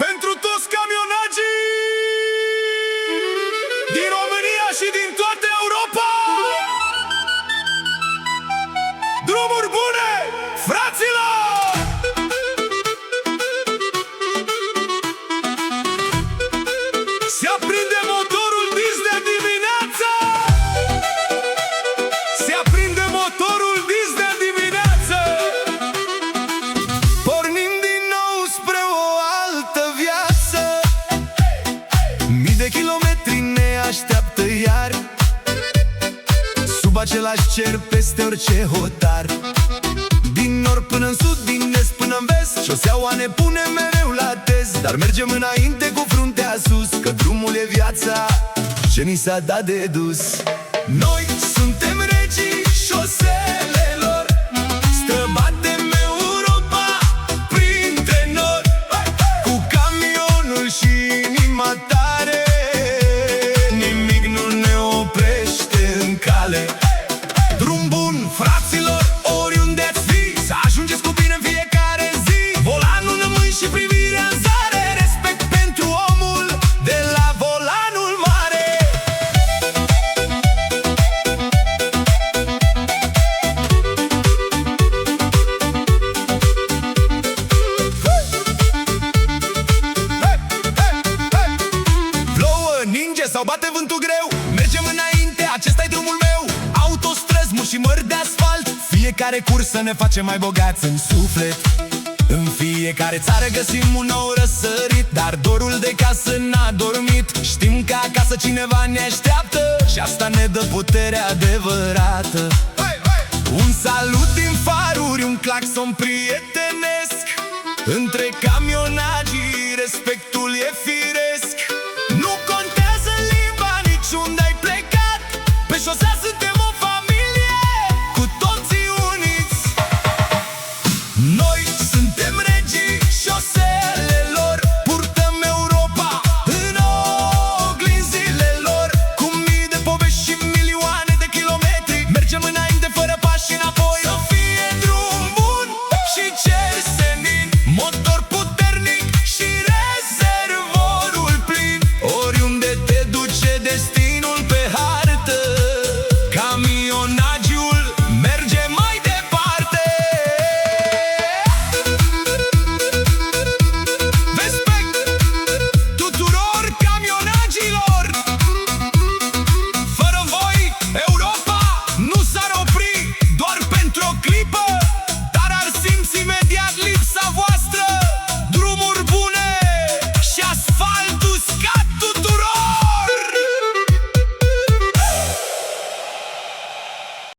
pentru toți camionagii din România și din toată Europa. Drumuri bune, fraților! Se aprinde motorul dis de dimineață! Se aprinde motorul dis de dimineață! Pornim din nou spre o altă viață. Mii de kilometri ne așteaptă iar, sub același cer, peste orice hotar. Din nord până în sud, din est până în vest, șoseaua ne pune mereu la test. Dar mergem înainte cu fruntea sus, că drumul e viața ce ni s-a dat de dus. Noi suntem regii șoselelor, străbatem Europa printre nori, cu camionul și inima tare. Nimic nu ne oprește în cale. Drum bun, fraților, oriunde ați fi, să ajungeți cu bine în fiecare zi. Volanul în mâini și privirea în zare, respect pentru omul de la volanul mare. Plouă, ninge sau bate vântul greu, mergem înainte, acesta-i drumul meu. Autostrăzi, muși și mări de asfalt, fiecare cursă ne face mai bogați în suflet. În fiecare țară găsim un nou răsărit, dar dorul de casă n-a dormit. Știm că acasă cineva ne așteaptă și asta ne dă putere adevărată. Un salut din faruri, un claxon prietenesc, între